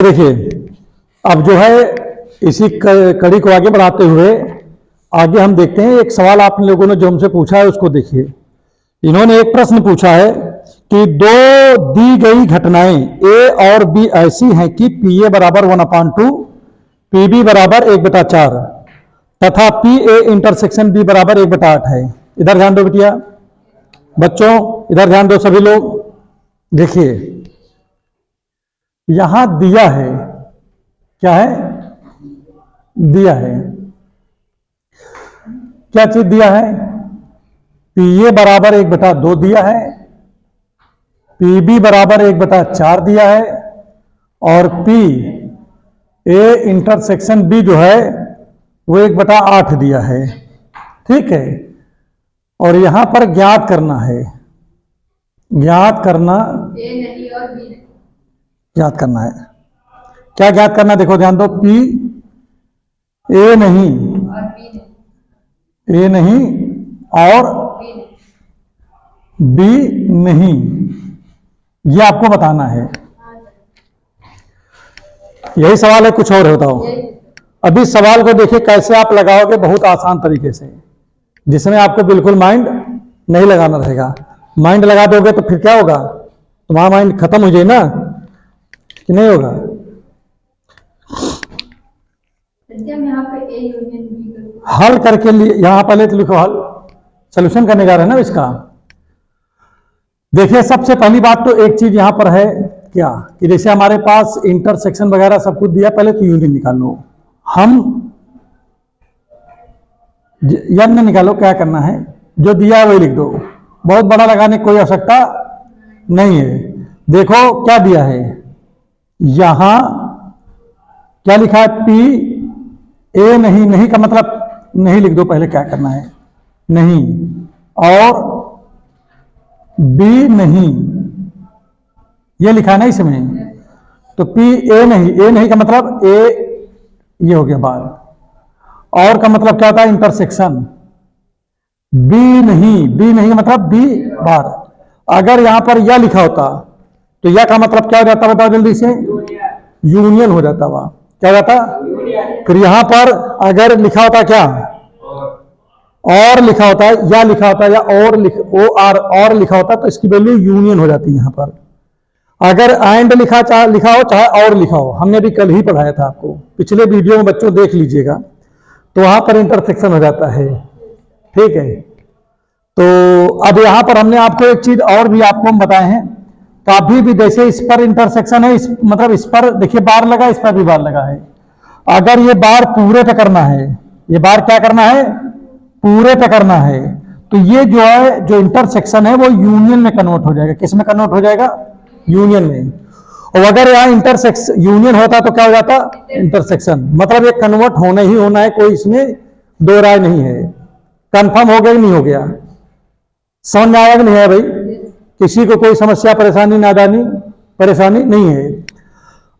देखिए, अब जो है इसी कड़ी को आगे बढ़ाते हुए आगे हम देखते हैं। एक सवाल आप लोगों ने जो हमसे पूछा है उसको देखिए। इन्होंने एक प्रश्न पूछा है कि दो दी गई घटनाएं ए और बी ऐसी हैं कि पी ए बराबर 1/2, पी बी बराबर 1/4 तथा पी ए इंटरसेक्शन बी बराबर 1/8 है। इधर ध्यान दो बेटिया, बच्चों इधर ध्यान दो सभी लोग। देखिए यहां दिया है, क्या है? दिया है, क्या चीज दिया है? पी ए बराबर 1/2 दिया है, पी बी बराबर 1/4 दिया है और पी ए इंटरसेक्शन बी जो है वो 1/8 दिया है। ठीक है, और यहां पर ज्ञात करना है, ज्ञात करना, ए नहीं और बी नहीं, ज्ञात करना है। क्या ज्ञात करना? देखो ध्यान दो, पी ए नहीं और बी नहीं, ए नहीं और बी नहीं, ये आपको बताना है। यही सवाल है, कुछ और है बताओ। अभी सवाल को देखिए कैसे आप लगाओगे, बहुत आसान तरीके से, जिसमें आपको बिल्कुल माइंड नहीं लगाना रहेगा। माइंड लगा दोगे तो फिर क्या होगा? तुम्हारा माइंड खत्म हो जाए ना, कि नहीं होगा? हल करके लिए यहां पहले तो लिखो हल, सोल्यूशन करने जा रहे हैं ना इसका। देखिए सबसे पहली बात तो एक चीज यहां पर है क्या, कि जैसे हमारे पास इंटरसेक्शन वगैरह सब कुछ दिया, पहले तो यूनियन निकाल लो। हम यन निकालो, क्या करना है, जो दिया है वही लिख दो, बहुत बड़ा लगाने की कोई आवश्यकता नहीं है। देखो क्या दिया है, यहां क्या लिखा है? पी ए नहीं, नहीं का मतलब नहीं लिख दो, पहले क्या करना है, नहीं, और बी नहीं, ये लिखा है ना इसमें, तो पी ए नहीं, ए नहीं का मतलब ए ये हो गया बार, और का मतलब क्या होता है? इंटरसेक्शन। बी नहीं, बी नहीं का मतलब बी बार। अगर यहां पर यह लिखा होता तो यह का मतलब क्या हो जाता, बताओ जल्दी से? यूनियन हो जाता। वह क्या हो जाता? फिर यहां पर अगर लिखा होता क्या, और लिखा होता है, या लिखा होता है, या और लिखा होता तो इसकी वैल्यू यूनियन हो जाती है यहां पर। अगर एंड लिखा लिखा हो चाहे और लिखा हो, हमने भी कल ही पढ़ाया था आपको, पिछले वीडियो में बच्चों देख लीजिएगा, तो वहां पर इंटरसेक्शन हो जाता है। ठीक है, तो अब यहां पर हमने आपको एक चीज और भी आपको हम बताए हैं, कभी भी जैसे इस पर इंटरसेक्शन है, मतलब इस पर देखिए बार लगा, इस पर भी बार लगा है। अगर ये बार पूरे पे करना है, ये बार क्या करना है? पूरे पे करना है, तो ये जो है जो इंटरसेक्शन है वो यूनियन में कन्वर्ट हो जाएगा। किस में कन्वर्ट हो जाएगा? यूनियन में। और अगर यहाँ इंटरसेक्शन यूनियन होता तो क्या हो जाता? इंटरसेक्शन। मतलब ये कन्वर्ट होना ही होना है, कोई इसमें दो राय नहीं है। कंफर्म हो गया कि नहीं हो गया? समझ में आया कि नहीं है भाई? किसी को कोई समस्या परेशानी नादानी परेशानी नहीं है।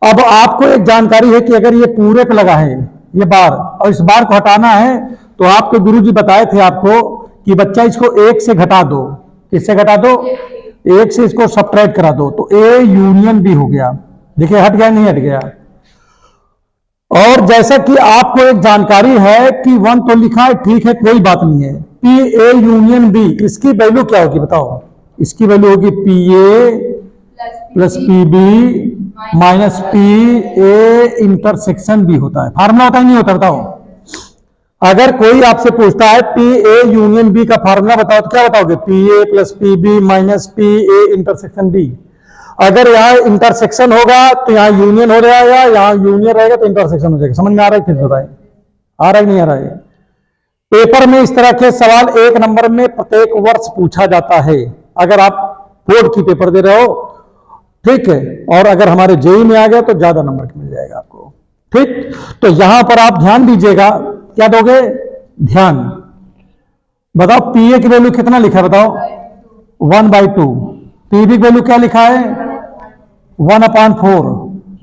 अब आपको एक जानकारी है कि अगर ये पूरे पे लगा है ये बार, और इस बार को हटाना है, तो आपको गुरुजी बताए थे आपको कि बच्चा इसको एक से घटा दो। किससे घटा दो? एक से इसको सब्ट्रैक्ट करा दो, तो ए यूनियन बी हो गया। देखिए हट गया नहीं हट गया? और जैसा कि आपको एक जानकारी है कि 1 तो लिखा है, ठीक है कोई बात नहीं है, पी ए यूनियन बी, इसकी वैल्यू क्या होगी बताओ? इसकी वैल्यू होगी P A plus P B minus P A intersection B होता है। फार्मूला होता है नहीं होता? बताओ। अगर कोई आपसे पूछता है पी ए यूनियन बी का फार्मूला बताओ, तो क्या बताओगे? P A plus P B minus P A intersection B. अगर यहाँ इंटरसेक्शन होगा तो यहाँ यूनियन हो जाएगा, यहाँ यूनियन रहेगा तो इंटरसेक्शन हो जाएगा। समझ में आ रहा है? फिर बताए आ रहा है नहीं आ रहा है? पेपर में इस तरह के सवाल 1 नंबर में प्रत्येक वर्ष पूछा जाता है, अगर आप बोर्ड की पेपर दे रहे हो। ठीक है, और अगर हमारे जेई में आ गया तो ज्यादा नंबर मिल जाएगा आपको। ठीक, तो यहां पर आप ध्यान दीजिएगा, क्या दोगे? ध्यान। बताओ पी ए की वैल्यू कितना लिखा है बताओ? 1/2। पी बी की वैल्यू क्या लिखा है? 1/4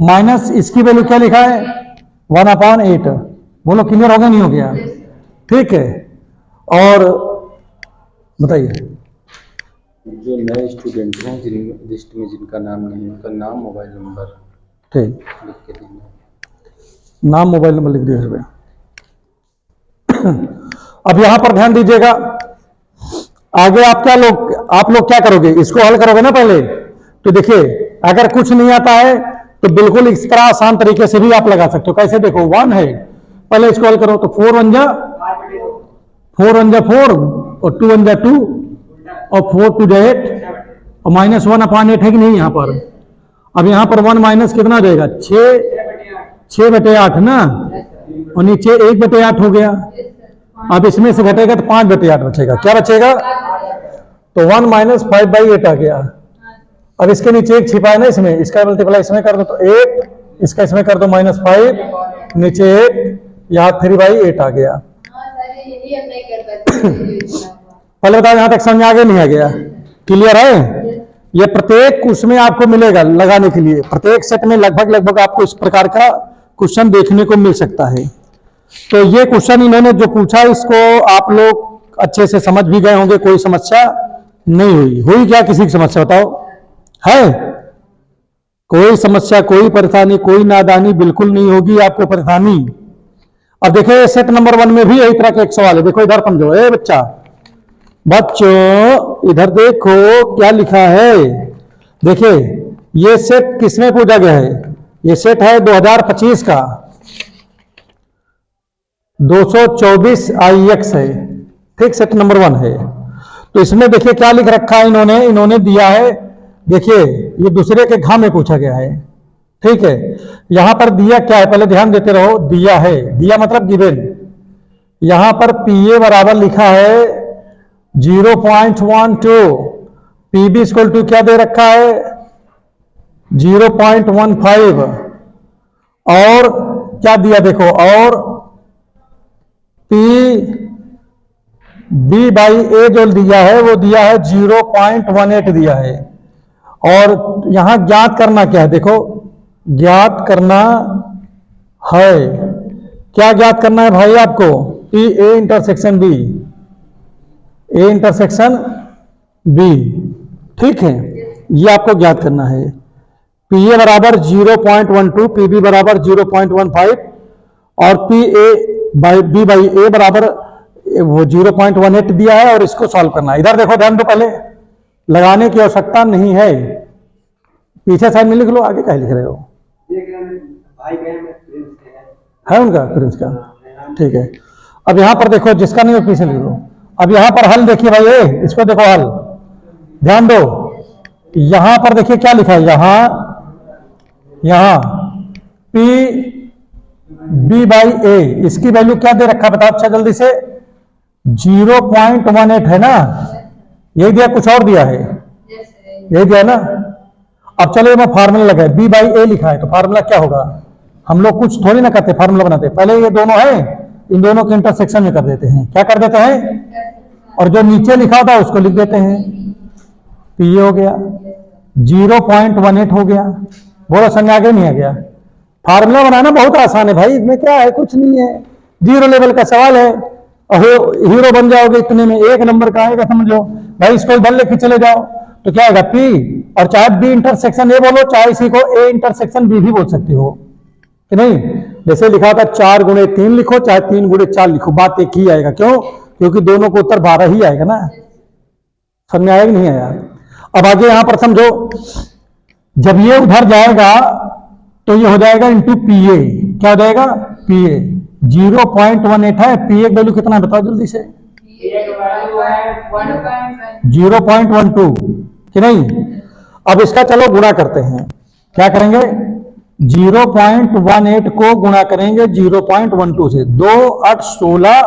माइनस इसकी वैल्यू क्या लिखा है? 1/8। बोलो क्लियर हो गया नहीं हो गया? ठीक है, और बताइए। जो नए स्टूडेंट हैं लिस्ट में जिनका नाम नहीं, उनका नाम, मोबाइल नंबर ठीक, नाम मोबाइल नंबर लिख दिया इसमें। अब यहां पर ध्यान दीजिएगा, आगे आप लोग क्या करोगे, इसको हल करोगे ना पहले। तो देखिए अगर कुछ नहीं आता है तो बिल्कुल इस तरह आसान तरीके से भी आप लगा सकते हो। कैसे, देखो 1 है, पहले इसको हल करो तो 4 1 जा 4 और 2 1 जा 2 और 4 2 जा 8 और -1/8 है कि नहीं यहाँ पर। अब यहाँ पर 1 माइनस कितना जाएगा, 6/8 ना, और नीचे 1/8 हो गया। अब इसमें से घटेगा तो 5/8 बचेगा। क्या बचेगा, तो 1 माइनस 5/8 आ गया। अब इसके नीचे एक छिपा है ना, इसमें इसका मल्टीप्लाई इसमें कर दो तो 8, इसका इसमें कर दो -5, नीचे 8, यहाँ 3/8 आ गया। पहले बताओ यहां तक समझ आ गया नहीं आ गया, क्लियर है। ये प्रत्येक उसमें आपको मिलेगा लगाने के लिए, प्रत्येक सेट में लगभग आपको इस प्रकार का क्वेश्चन देखने को मिल सकता है। तो ये क्वेश्चन इन्होंने जो पूछा इसको आप लोग अच्छे से समझ भी गए होंगे, कोई समस्या नहीं हुई क्या, किसी की समस्या बताओ है, कोई समस्या, कोई परेशानी, कोई नादानी बिल्कुल नहीं होगी आपको परेशानी। अब देखिए सेट नंबर 1 में भी यही तरह का एक सवाल है, देखो इधर समझो, बच्चों इधर देखो क्या लिखा है। देखिए ये सेट किसमें पूछा गया है, ये सेट है 2025 का 224 IX है, ठीक, सेट नंबर 1 है। तो इसमें देखिए क्या लिख रखा है इन्होंने दिया है, देखिए ये दूसरे के घा में पूछा गया है, ठीक है। यहां पर दिया क्या है, पहले ध्यान देते रहो, दिया है, दिया मतलब गिवन। यहां पर PA बराबर लिखा है 0.12, PB इक्वल टू क्या दे रखा है 0.15, और क्या दिया देखो, और PB/A जो दिया है वो दिया है 0.18 दिया है। और यहां ज्ञात करना क्या है, देखो ज्ञात करना है, क्या ज्ञात करना है भाई आपको, PA intersection B, A intersection B, ठीक है, ये आपको ज्ञात करना है। PA बराबर 0.12, PB बराबर 0.15 और PB/A बराबर वो 0.18 दिया है, और इसको सॉल्व करना है। इधर देखो ध्यान दो, पहले लगाने की आवश्यकता नहीं है, पीछे साइड में लिख लो, आगे क्या लिख रहे हो, है उनका प्रिंस का, ठीक है। अब यहां पर देखो जिसका नहीं हो पीछे लिख लो। अब यहां पर हल देखिए भाई, इसको देखो हल, ध्यान दो, यहां पर देखिए क्या लिखा है, यहां PB/A, इसकी वैल्यू क्या दे रखा बताओ अच्छा जल्दी से, 0.18 है ना, यही दिया, कुछ और दिया है, यही दिया ना। अब चलो मैं फार्मूला लगाए, B/A लिखा है तो फार्मूला क्या होगा, हम लोग कुछ थोड़ी ना करते, फार्मूला बनाते, पहले ये दोनों है, इन दोनों के इंटरसेक्शन में कर देते हैं, क्या कर देते हैं, और जो नीचे लिखा होता है उसको लिख देते हैं, तो ये हो गया 0.18 हो गया। बोलो समझ आ गया नहीं आ गया। फार्मूला बनाना बहुत आसान है भाई, इसमें क्या है, कुछ नहीं है, 0 लेवल का सवाल है, और हीरो बन जाओगे इतने में, 1 नंबर का आएगा समझ लो भाई। इसको इधर लेके चले जाओ तो क्या आएगा P, और चाहे B इंटरसेक्शन A बोलो, चाहे इसी को A इंटरसेक्शन B भी बोल सकते हो कि नहीं। जैसे लिखा था 4 × 3 लिखो, चाहे 3 × 4 लिखो, बात एक ही आएगा, क्यों, क्योंकि दोनों को उत्तर 12 ही आएगा ना। समझ आया कि नहीं आया। अब आगे यहां पर समझो, जब ये उधर जाएगा तो ये हो जाएगा इंटू PA, क्या हो जाएगा PA, 0.18 है, PA की वैल्यू कितना बताओ जल्दी से, 0.12 कि नहीं। अब इसका चलो गुणा करते हैं, क्या करेंगे, 0.18 को गुणा करेंगे 0.12 से, 2 8 16,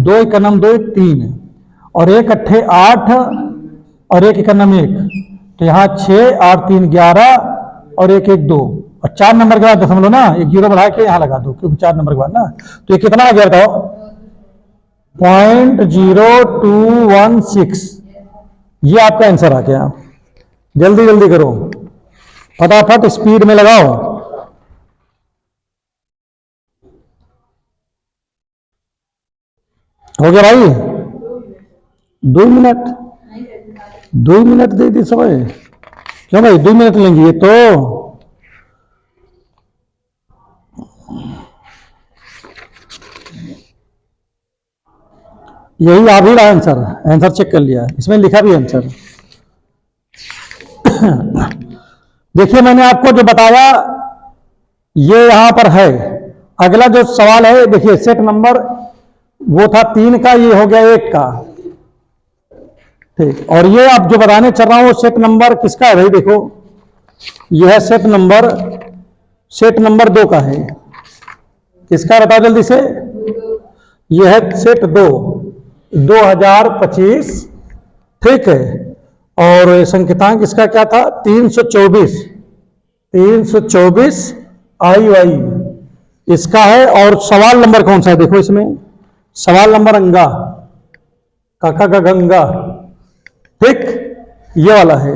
2 1 2 3, और 1 8 8, और 1 1 1, तो यहाँ 6 8 3 11, और 1 1 2, और 4 नंबर के बाद दशमलव ना, एक 0 बढ़ा के यहाँ लगा दो, क्योंकि 4 नंबर के बाद ना, तो ये कितना आ गया बताओ, 0.0216, ये आपका आंसर आ गया। जल्दी जल्दी करो, फटाफट स्पीड में लगाओ। हो गया भाई, 2 मिनट, 2 मिनट दे दी समय, क्यों भाई 2 मिनट लेंगे, ये तो यही आ भी रहा आंसर, आंसर चेक कर लिया, इसमें लिखा भी आंसर। देखिए मैंने आपको जो बताया ये यहां पर है। अगला जो सवाल है देखिए, सेट नंबर वो था 3 का, ये हो गया 1 का, ठीक। और ये आप जो बताने चल रहा हूं सेट नंबर किसका है भाई, देखो यह है सेट नंबर 2 का है। किसका बताओ जल्दी से, यह है सेट 2 2025, ठीक है। और संकेतांक इसका क्या था, 324 आई इसका है। और सवाल नंबर कौन सा है देखो, इसमें सवाल नंबर अंगा, काका का गंगा, ठीक, ये वाला है।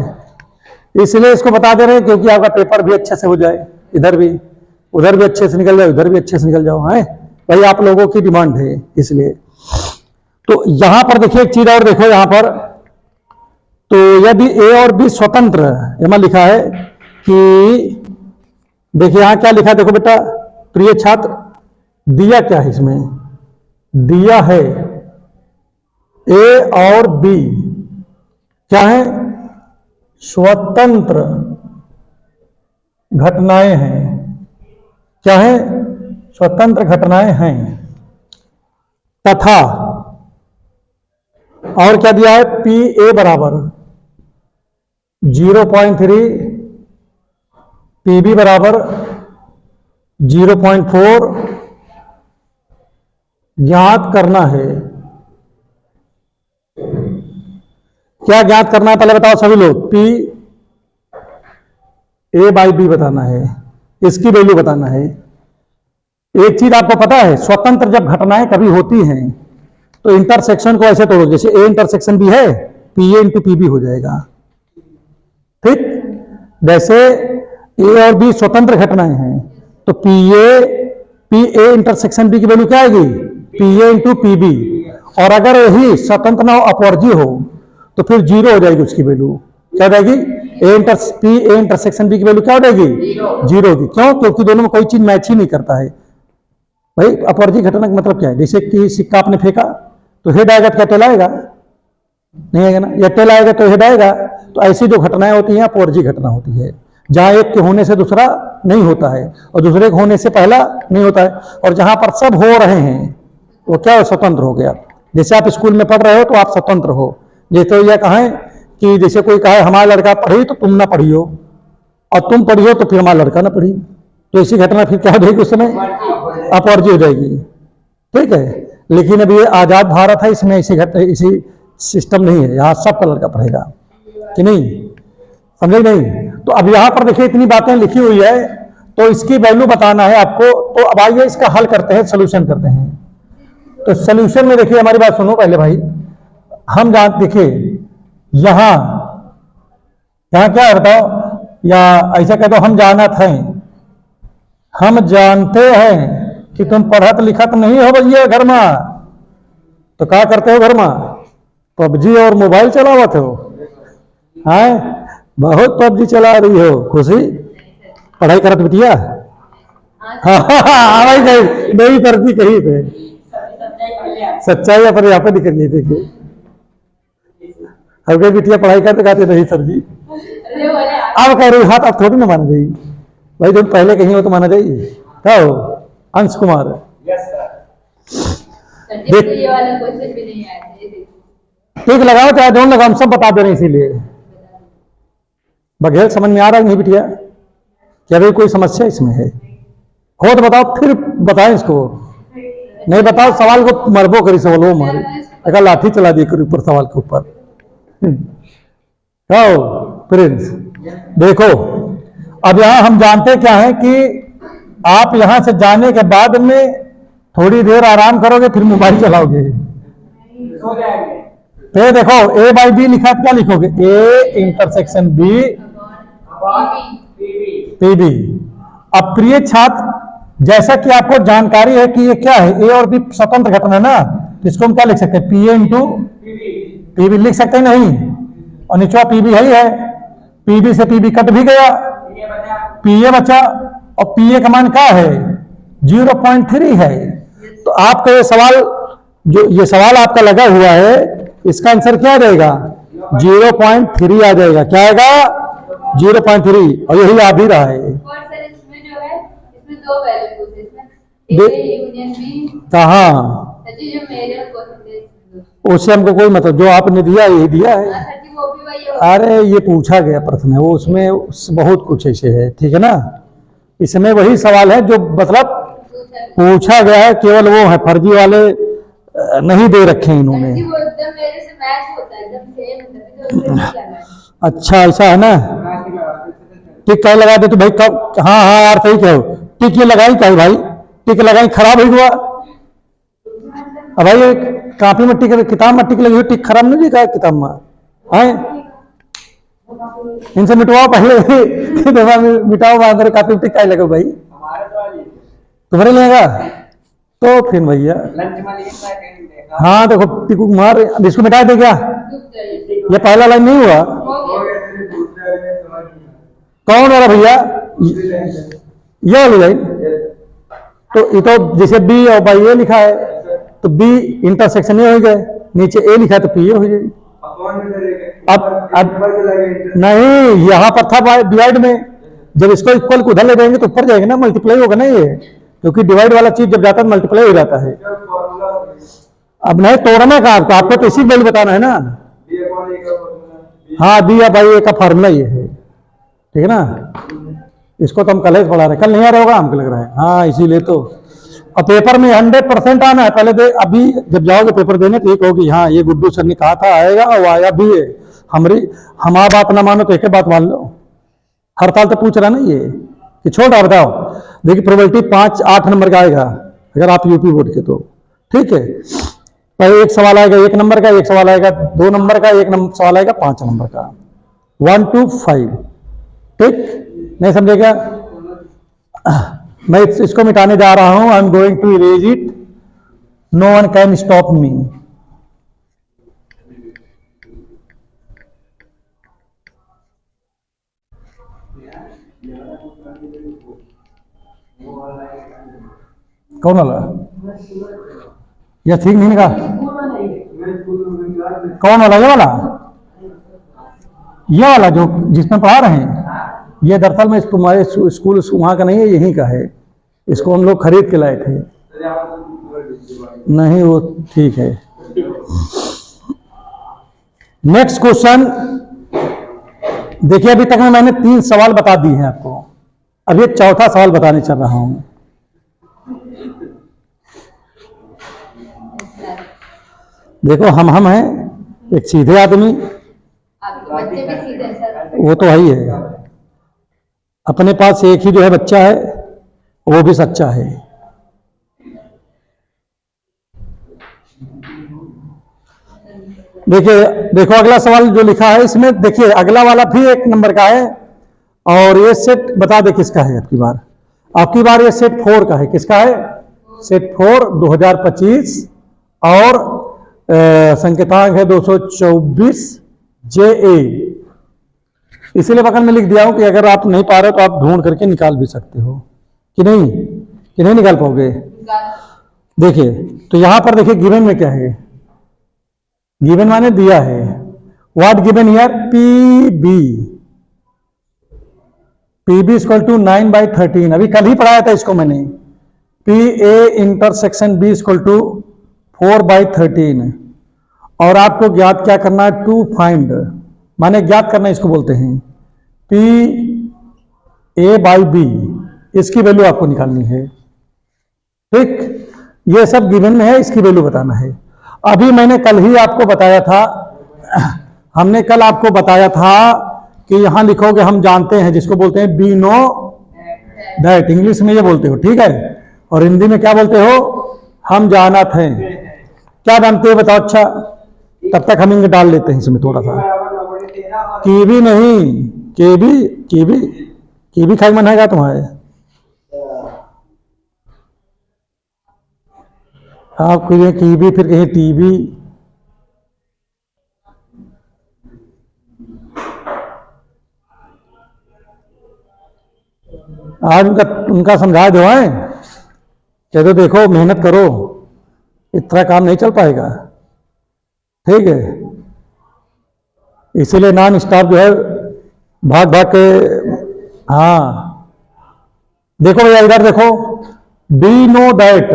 इसलिए इसको बता दे रहे हैं क्योंकि आपका पेपर भी अच्छे से हो जाए, इधर भी उधर भी अच्छे से निकल जाओ, इधर भी अच्छे से निकल जाओ, है भाई, आप लोगों की डिमांड है इसलिए। तो यहां पर देखिए एक चीज और देखो यहां पर, तो यदि ए और बी स्वतंत्र, यहां लिखा है कि, देखिए यहां क्या लिखा है देखो बेटा, प्रिय छात्र, दिया क्या है इसमें, दिया है ए और बी क्या है, स्वतंत्र घटनाएं हैं, क्या है, स्वतंत्र घटनाएं हैं, तथा और क्या दिया है, पी ए बराबर 0.3, पीबी बराबर 0.4 ज्ञात करना है। क्या ज्ञात करना है पहले बताओ सभी लोग, पी ए बाई बी बताना है, इसकी वैल्यू बताना है। एक चीज आपको पता है, स्वतंत्र जब घटनाएं कभी होती हैं तो इंटरसेक्शन को ऐसे तोड़ो, जैसे ए इंटरसेक्शन बी है, P A into P B हो जाएगा, ठीक। वैसे ए और बी स्वतंत्र घटनाएं हैं तो पी ए इंटरसेक्शन बी की वैल्यू क्या आएगी, P A into P B. और अगर यही स्वतंत्र ना हो, अपवर्जी हो, तो फिर 0 हो जाएगी उसकी वैल्यू, क्या हो जाएगी, पी ए इंटरसेक्शन बी की वैल्यू क्या हो जाएगी, 0 होगी। क्यों, क्योंकि दोनों में कोई चीज मैच ही नहीं करता है भाई। अपवर्जी घटना का मतलब क्या है, जैसे कि सिक्का आपने फेंका तो हेड आएगा तो क्या टेल आएगा, नहीं आएगा ना, या टेल आएगा तो हेड आएगा। तो ऐसी जो घटनाएं होती हैं अपवर्जी घटना होती है, जहां एक के होने से दूसरा नहीं होता है और दूसरे के होने से पहला नहीं होता है, और जहां पर सब हो रहे हैं वो क्या, स्वतंत्र हो गया। जैसे आप स्कूल में पढ़ रहे हो तो आप स्वतंत्र हो, जैसे यह कहें कि जैसे कोई कहे हमारा लड़का पढ़ी तो तुम ना पढ़ियो, और तुम पढ़ियो तो फिर हमारा लड़का ना पढ़ी, तो ऐसी घटना फिर क्या हो जाएगी, उस समय अपवर्जी हो जाएगी, ठीक है। लेकिन अब ये आजाद भारत है, इसमें इसी सिस्टम नहीं है, यहाँ सबका लड़का पढ़ेगा कि नहीं, समझे नहीं। तो अब यहाँ पर देखिए इतनी बातें लिखी हुई है, तो इसकी वैल्यू बताना है आपको। तो अब आइए इसका हल करते हैं, सोल्यूशन करते हैं। तो सोल्यूशन में देखिए हमारी बात सुनो पहले भाई, हम देखिए यहां क्या है बताओ, या ऐसा कह दो, हम जानत हैं, हम जानते हैं कि तुम पढ़त लिखत नहीं हो भैया घर में, तो क्या करते हो घर में, पबजी और मोबाइल चलावत हो, हैं, बहुत पबजी चला रही हो, खुशी पढ़ाई करत बिटिया, हाँ नहीं करती कहीं पे, सच्चाई पर यहाँ पे दिख रही है। देखिए अब कई बिटिया पढ़ाई करते कहते नहीं सर जी, अब कह रही हाथ आप थोड़ी ना माना जाइए भाई, तुम पहले कहीं हो तो माना जाइए। क्या हो अंश कुमार, ठीक लगाओ चाहे जोन लगाओ, हम सब बता दे रहे हैं, इसीलिए बघेल समझ में आ रहा है नहीं बिटिया, क्या भाई कोई समस्या इसमें है, हो तो बताओ, फिर बताएं इसको, नहीं बताओ सवाल को मरबो करी सवाल वो मारे, अगर लाठी चला दी करी ऊपर सवाल के ऊपर। प्रिंस देखो, अब यहां हम जानते क्या है कि आप यहां से जाने के बाद में थोड़ी देर आराम करोगे, फिर मोबाइल चलाओगे, तो देखो ए बाई बी लिखा, क्या लिखोगे, A intersection B P B. अब प्रिय छात्र, जैसा कि आपको जानकारी है कि ये क्या है, ए और बी स्वतंत्र घटना ना, तो इसको हम क्या लिख सकते हैं, P A into P B लिख सकते हैं, नहीं, और नीचे पी बी है, पी बी से पी बी कट भी गया, पी ए बचा, और पी ए का मान क्या है, 0.3 है। तो आपका ये सवाल जो ये सवाल आपका लगा हुआ है इसका आंसर क्या रहेगा? 0.3 आ जाएगा। क्या आएगा? 0.3। और यही आ भी रहा है। और सर इसमें जो है इसमें दो वैल्यू पूछे, इसमें ए यूनियन बी कहाँ? सर जी जो मेरे और क्वेश्चन उससे हमको कोई मतलब, जो आपने दिया यही दिया है। सर जी वो भी वही होगा। अरे ये पूछा गया प्रश्न है वो, उसमें बहुत कुछ ऐसे है, ठीक है ना। इसमें वही सवाल है जो मतलब पूछा गया है, केवल वो है फर्जी वाले नहीं दे रखे हैं इन्होंने। सर जी वो एकदम मेरे से मैच होता है, एकदम सेम होता है, तो उसमें नहीं करना है। अच्छा ऐसा है ना। टिक क्या लगा दे तो भाई कब? हाँ हाँ यार सही कहो। टिक ये लगाई क्या भाई? टिक लगाई खराब हो गया। अब भाई ये कॉपी में टिक, किताब में टिक लगी हुई, टिक खराब नहीं लिखा है किताब में? है इनसे मिटवाओ पहले मिटाओ अंदर कॉपी में टिक क्या लगे भाई? तुम्हारे लेगा तो फिर भैया हाँ देखो टिक मार, अब इसको मिटा दे क्या? ये पहला लाइन नहीं हुआ? कौन वाला भैया? ये वाली लाइन। तो ये तो जैसे बी और बाई ए लिखा है तो बी इंटरसेक्शन ए हो गए, नीचे ए लिखा है तो पी ए हो जाएगी। अब नहीं, यहां पर था डिवाइड में, जब इसको इक्वल को उधर ले जाएंगे तो ऊपर जाएगा ना, मल्टीप्लाई होगा ना ये, क्योंकि डिवाइड वाला चीज जब जाता है मल्टीप्लाई हो जाता है। अब नहीं तोड़ना का आपको तो इसी वैल्यू बताना है ना। हाँ बी या बाई ए का फॉर्मूला ये है, ठीक है ना। इसको तो हम कल ही पढ़ा रहे, कल नहीं आ रहा होगा हमको लग रहा है। हाँ इसीलिए तो अब पेपर में 100% आना है पहले दे। अभी जब जाओगे पेपर देने तो ये कहोगे हाँ ये गुड्डू सर ने कहा था आएगा और आया भी है। हमारा बात ना मानो तो एक बात मान लो। हर साल तो पूछ रहा ना ये कि छोटा बताओ। देखिए प्रोबेबिलिटी 5-8 नंबर का आएगा अगर आप यूपी बोर्ड के तो, ठीक है। पहले एक सवाल आएगा 1 नंबर का, एक सवाल आएगा 2 नंबर का, एक सवाल आएगा 5 नंबर का, 1 to 5, ठीक। नहीं समझेगा? मैं इसको मिटाने जा रहा हूं। I am going to erase it, no one can stop me. कौन वाला? यह ठीक नहीं निकाल। कौन वाला? ये वाला? ये वाला जो जिसमें पढ़ा रहे हैं ये दरअसल में तुम्हारे स्कूल वहां का नहीं है, यहीं का है। इसको हम लोग खरीद के लाए थे। नहीं वो ठीक है। नेक्स्ट क्वेश्चन देखिए, अभी तक में मैंने 3 सवाल बता दिए हैं आपको, अब ये चौथा सवाल बताने चल रहा हूं। देखो हम हैं एक सीधे आदमी, बच्चे भी सीधे सर। वो तो है ही है। अपने पास एक ही जो है बच्चा है, वो भी सच्चा है। देखिए देखो अगला सवाल जो लिखा है इसमें, देखिए अगला वाला भी 1 नंबर का है और ये सेट बता दे किसका है। आपकी बार ये सेट 4 का है। किसका है? सेट 4 2025 और संकेतांक है 224 JA। इसीलिए बगल में लिख दिया हूं कि अगर आप नहीं पा रहे तो आप ढूंढ करके निकाल भी सकते हो कि नहीं निकाल पाओगे। देखिए तो यहां पर देखिए गिवन में क्या है, गिवन माने दिया है। What given here? PB equal to 9/13। अभी कल ही पढ़ाया था इसको मैंने। PA intersection B equal to 4/13 और आपको ज्ञात क्या करना है? टू फाइंड, माने ज्ञात करना इसको बोलते हैं। PA/B इसकी वैल्यू आपको निकालनी है, ठीक। ये सब गिवन में है, इसकी वैल्यू बताना है। अभी मैंने कल ही आपको बताया था, हमने कल आपको बताया था कि यहां लिखोगे हम जानते हैं, जिसको बोलते हैं बी नो दैट, इंग्लिश में ये बोलते हो, ठीक है। और हिंदी में क्या बोलते हो? हम जानत हैं। क्या जानते हो बताओ? अच्छा तब तक हम इंग डाल लेते हैं इसमें थोड़ा सा। कीवी नहीं, कीवी खाई मन है तुम्हारे? आप कहिए कीवी, फिर कहिए टीवी। आज उनका समझा दो है, कह दो देखो मेहनत करो, इतना काम नहीं चल पाएगा, ठीक है। इसीलिए नॉन स्टॉप जो है भाग भाग के, हाँ देखो भैया इधर देखो, बी नो दैट,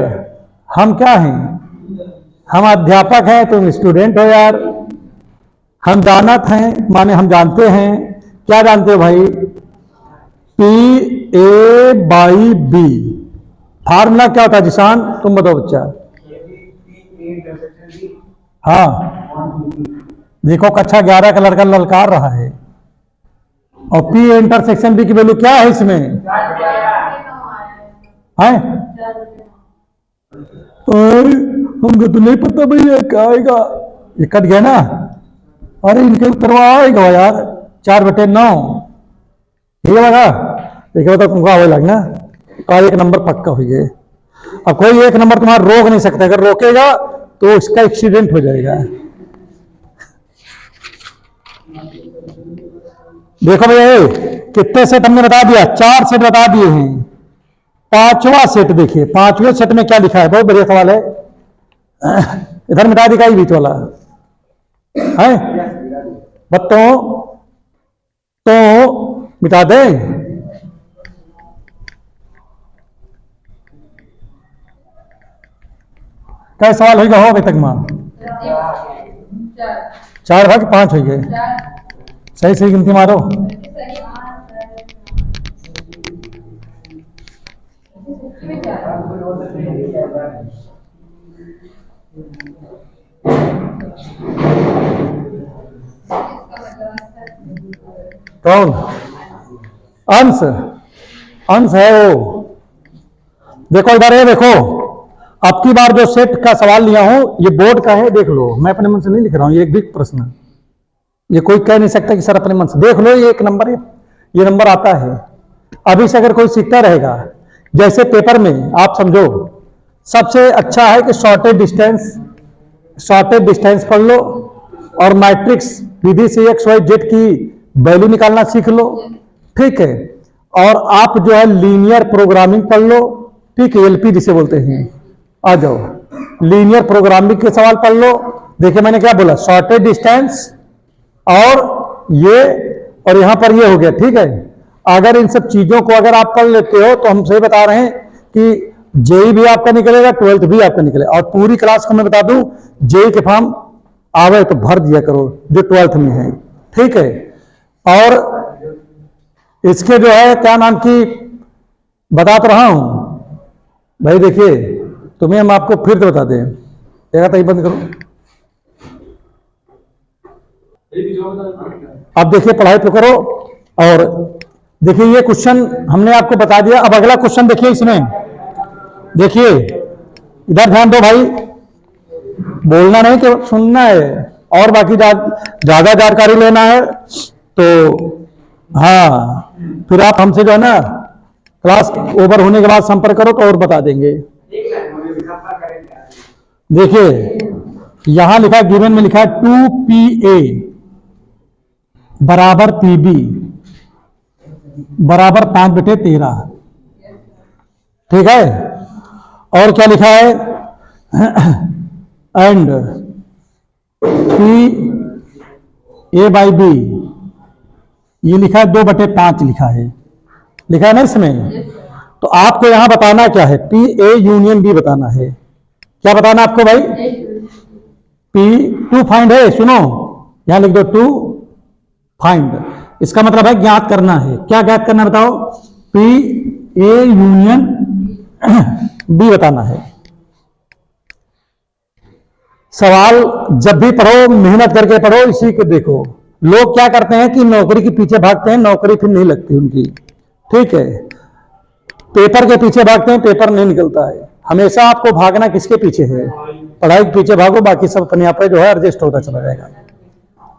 हम क्या हैं, हम अध्यापक हैं, तुम स्टूडेंट हो यार। हम जानत हैं माने हम जानते हैं, क्या जानते हो भाई, P A by B. Formula क्या होता है जिशान, तुम बताओ बच्चा। हाँ देखो कक्षा 11 का लड़का ललकार रहा है, और पी इंटरसेक्शन बी की वैल्यू क्या है इसमें है? हमको तो नहीं पता भैया क्या आएगा, ये कट गया ना। अरे इनके उत्तर आएगा यार, 4/9 ठीक है लगा, देखो तो तुमको आवे लगना का 1 नंबर पक्का हो गए। अब कोई 1 नंबर तुम्हारा रोक नहीं सकता, अगर रोकेगा तो इसका एक्सीडेंट हो जाएगा। देखो भैया कितने सेट हमने बता दिया, 4 सेट बता दिए हैं। 5वां सेट देखिए, 5वें सेट में क्या लिखा है, बहुत बढ़िया सवाल है। इधर मिटा दिखाई बीच वाला है, बत्तों तो मिटा दें। क्या सवाल होगा हो अभी तक मां? 4 भाग 5 हो गए, सही सही गिनती मारो। कौन अंश? अंश है वो। देखो इधर है, देखो अब की बार जो सेट का सवाल लिया हूं ये बोर्ड का है, देख लो, मैं अपने मन से नहीं लिख रहा हूं, ये एक बिग प्रश्न है, ये कोई कह नहीं सकता कि सर अपने मन से देख लो, ये 1 नंबर ये नंबर आता है। अभी से अगर कोई सीखता रहेगा, जैसे पेपर में आप समझो सबसे अच्छा है कि शॉर्टेज डिस्टेंस पढ़ लो, और मैट्रिक्स विधि से एक्स वाई जेड की वैल्यू निकालना सीख लो, ठीक है। और आप जो है लीनियर प्रोग्रामिंग पढ़ लो, ठीक है, एलपी जिसे बोलते हैं, आ जाओ लीनियर प्रोग्रामिंग के सवाल पढ़ लो। देखिए मैंने क्या बोला, शॉर्टेज डिस्टेंस और ये, और यहां पर ये हो गया, ठीक है। अगर इन सब चीजों को अगर आप पढ़ लेते हो तो हम सही बता रहे हैं कि जेई भी आपका निकलेगा, 12th भी आपका निकलेगा। और पूरी क्लास को मैं बता दूं, जेई के फॉर्म आवे तो भर दिया करो जो 12th में है, ठीक है। और इसके जो है क्या नाम की बता तो रहा हूं भाई, देखिए तुम्हें हम आपको फिर से बता दें, देखा तो बंद करो। अब देखिए पढ़ाई तो करो, और देखिए ये क्वेश्चन हमने आपको बता दिया। अब अगला क्वेश्चन देखिए, इसमें देखिए इधर ध्यान दो भाई, बोलना नहीं कि सुनना है, और बाकी ज्यादा जानकारी लेना है तो हाँ फिर आप हमसे जो है ना क्लास ओवर होने के बाद संपर्क करो तो और बता देंगे। देखिए यहां लिखा है, गिवन में लिखा है 2PA बराबर PB बराबर 5/13, ठीक है। और क्या लिखा है, एंड PA/B, ये लिखा है 2/5 लिखा है ना इसमें। तो आपको यहां बताना क्या है, PA यूनियन B बताना है। क्या बताना आपको भाई, P2 फाइंड है, सुनो यहां लिख दो 2 फाइंड, इसका मतलब है ज्ञात करना है। क्या ज्ञात करना बताओ, PA यूनियन B बताना है। सवाल जब भी पढ़ो मेहनत करके पढ़ो, इसी को देखो। लोग क्या करते हैं कि नौकरी के पीछे भागते हैं, नौकरी फिर नहीं लगती उनकी, ठीक है। पेपर के पीछे भागते हैं, पेपर नहीं निकलता है। हमेशा आपको भागना किसके पीछे है, पढ़ाई के पीछे भागो, बाकी सब अपने आप जो है एडजस्ट होता चला जाएगा,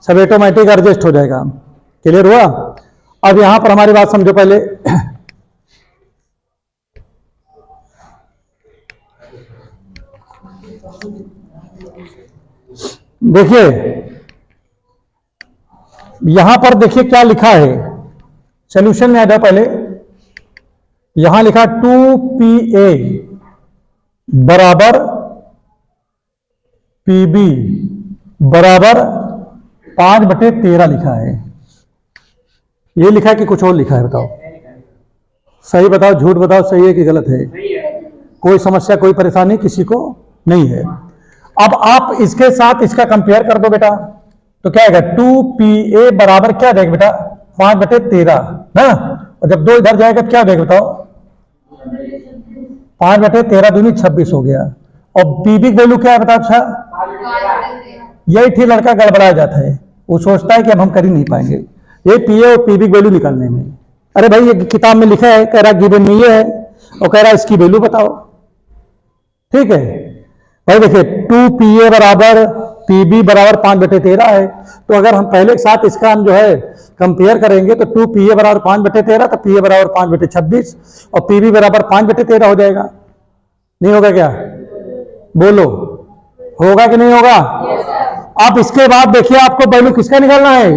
सब ऑटोमेटिक एडजस्ट हो जाएगा। क्लियर हुआ? अब यहां पर हमारी बात समझो पहले। देखिए यहां पर देखिए क्या लिखा है, सॉल्यूशन में आ जाओ पहले। यहां लिखा 2PA बराबर PB बराबर 5/13 लिखा है। ये लिखा है कि कुछ और लिखा है? बताओ, सही बताओ, झूठ बताओ, सही है कि गलत है? कोई समस्या, कोई परेशानी किसी को नहीं है। अब आप इसके साथ इसका कंपेयर कर दो बेटा, तो क्या आएगा? 2PA बराबर क्या देगा बेटा? 5/13 ना। और जब 2 इधर जाएगा तो क्या देगा बताओ? 5/13 दूनी 26 हो गया। और PB की वैल्यू क्या है बताओ? अच्छा, यही ठीक लड़का गड़बड़ा जाता है, वो सोचता है कि अब हम कर ही नहीं पाएंगे ये PA और PB की वैल्यू निकालने में। अरे भाई ये किताब में लिखा है, कह रहा गिवन में ये है और कह रहा इसकी वैल्यू बताओ। ठीक है भाई, देखिए 2PA बराबर PB बराबर 5/13 है। तो अगर हम पहले के साथ इसका हम जो है कंपेयर करेंगे तो 2PA बराबर 5/13, तो PA बराबर 5/26 और PB बराबर 5/13 हो जाएगा। नहीं होगा क्या? बोलो, होगा कि नहीं होगा? अब इसके बाद देखिए आपको वैल्यू किसका निकालना है।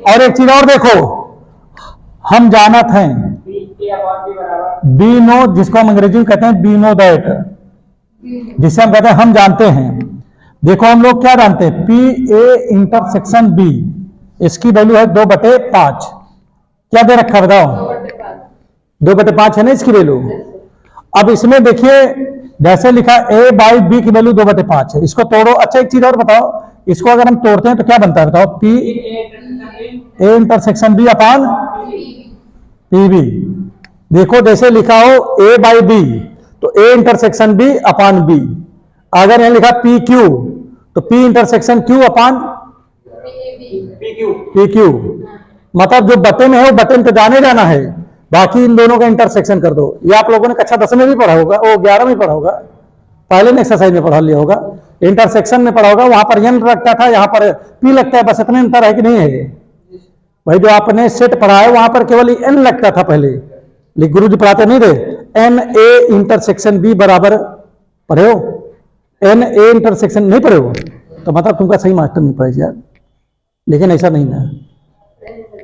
और एक चीज और देखो, हम जानत हैं बी नो, जिसको हम अंग्रेजी में कहते हैं बी नो दैट, जिसे हम कहते हैं हम जानते हैं। देखो हम लोग क्या जानते हैं? PA इंटरसेक्शन B, इसकी वैल्यू है 2/5। क्या दे रखा बताओ? 2/5 है ना इसकी वैल्यू। अब इसमें देखिए जैसे लिखा A/B की वैल्यू 2/5 है, इसको तोड़ो। अच्छा एक चीज और बताओ, इसको अगर हम तोड़ते हैं तो क्या बनता है बताओ? PA intersection B upon PB। देखो जैसे लिखा हो A/B, तो A intersection B upon B। अगर यहां लिखा PQ, तो P intersection Q upon PQ। मतलब जो बटन है वो बटन तो जाने जाना है, बाकी इन दोनों का इंटरसेक्शन कर दो। ये आप लोगों ने कक्षा 10 में भी पढ़ा होगा, वो 11 में पढ़ा होगा, पहले ने एक्सरसाइज में पढ़ा लिया होगा, इंटरसेक्शन में पढ़ा होगा। वहां पर N लगता था, यहाँ पर P लगता है, बस इतने अंतर है कि नहीं है? भाई जो आपने सेट पढ़ा है वहां पर केवल N लगता था पहले, लेकिन गुरु जी पढ़ाते नहीं थे। NA इंटरसेक्शन B बराबर पढ़े हो? NA इंटरसेक्शन नहीं पढ़े हो तो मतलब तुमका सही मास्टर नहीं पढ़े यार। लेकिन ऐसा नहीं ना,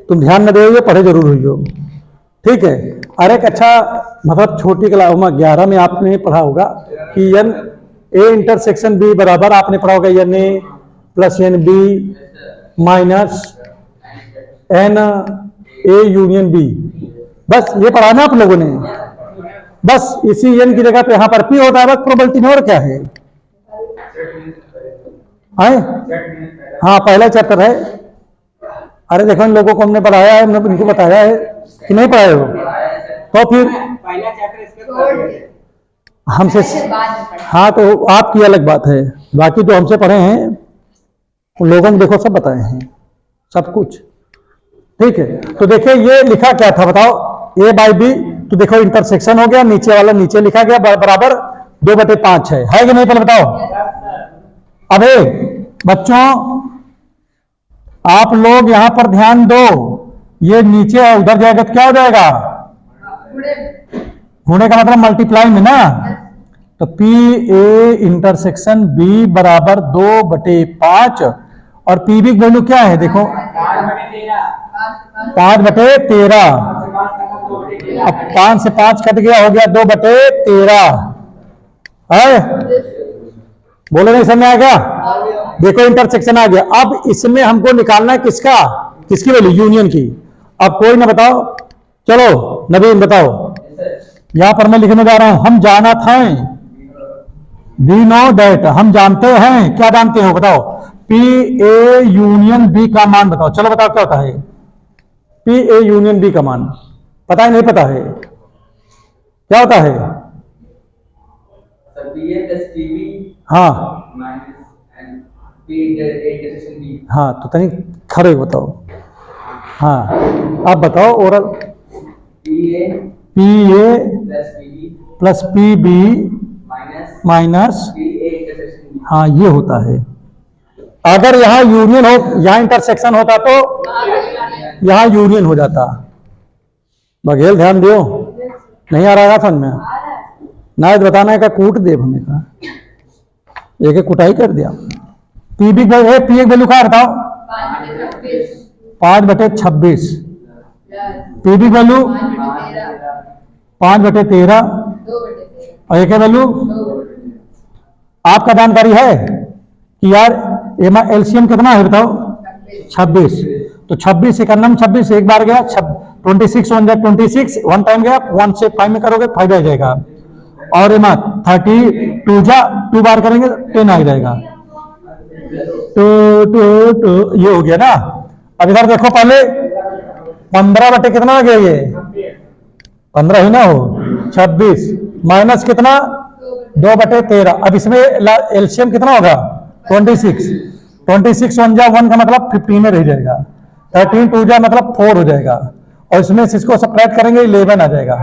तुम ध्यान न दे, पढ़े जरूर हुई हो। ठीक है। अरे अच्छा, मतलब छोटी क्लास में 11 में आपने पढ़ा होगा कि NA इंटरसेक्शन B बराबर आपने पढ़ा होगा NA plus NB minus NA union B। बस ये पढ़ा ना आप लोगों ने। बस इसी N की जगह पे यहां पर P होता है, बस प्रोबेबिलिटी और क्या है? आए? हाँ पहला चैप्टर है। अरे देखो इन लोगों को हमने पढ़ाया है, हमने इनको बताया है कि नहीं पढ़ाए हो? तो फिर हमसे, हाँ तो आपकी अलग बात है, बाकी जो हमसे पढ़े हैं उन लोगों को देखो सब बताए हैं सब कुछ। ठीक है, तो देखिए ये लिखा क्या था बताओ? A/B, तो देखो इंटरसेक्शन हो गया, नीचे वाला नीचे लिखा गया बराबर 2/5 है कि नहीं? पहले बताओ। अबे बच्चों आप लोग यहां पर ध्यान दो, ये नीचे उधर जाएगा तो क्या हो जाएगा? गुणे का मतलब मल्टीप्लाई में ना। तो PA इंटरसेक्शन B बराबर 2/5 और PB की वैल्यू क्या है? देखो 5/13। अब 5 से 5 कट गया, हो गया 2/13 है। बोलो नहीं समझ आ गया? देखो इंटरसेक्शन आ गया। अब इसमें हमको निकालना है किसका? किसकी वैल्यू? यूनियन की। अब कोई ना बताओ, चलो नवीन बताओ। यहां पर मैं लिखने जा रहा हूं, हम जाना था वी नो दैट, हम जानते हैं। क्या जानते हो बताओ? PA यूनियन B का मान बताओ। चलो बताओ क्या होता है? PA यूनियन B का मान पता है नहीं पता है? क्या होता है? हाँ हाँ, तो तनी खड़े बताओ। हाँ आप बताओ। Oral PA plus PB minus, हाँ ये होता है। अगर यहां यूनियन हो, यहां इंटरसेक्शन होता तो यहां यूनियन हो जाता। बघेल ध्यान दियो, नहीं आ रहा समझ में? ना बताना है का कूट देव हमें का, एक एक कुटाई कर दिया। PB की वैल्यू क्या बताओ? 5/26। PB की वैल्यू 5/13 और एक वैल्यू आपका जानकारी है यार एलसीएम कितना है बताओ? 26। तो 26 से करना, 26 एक बार गया, 26 वन जा 26, वन टाइम गया, 1 से 5 में करोगे 5 आ जाएगा। और एमा 32 जा 2 बार करेंगे 10 आ जाएगा। टू ये हो गया ना। अब इधर देखो पहले 15 बटे कितना आ गया ये? 15 ही ना हो, 26 माइनस कितना? 2 बटे 13। अब इसमें एलसीएम कितना होगा? 26। 26 वन जा 1 का मतलब 15 रह जाएगा। 13 2 जा मतलब 4 हो जाएगा। और इसमें से इसको सब्ट्रैक्ट करेंगे 11 आ जाएगा।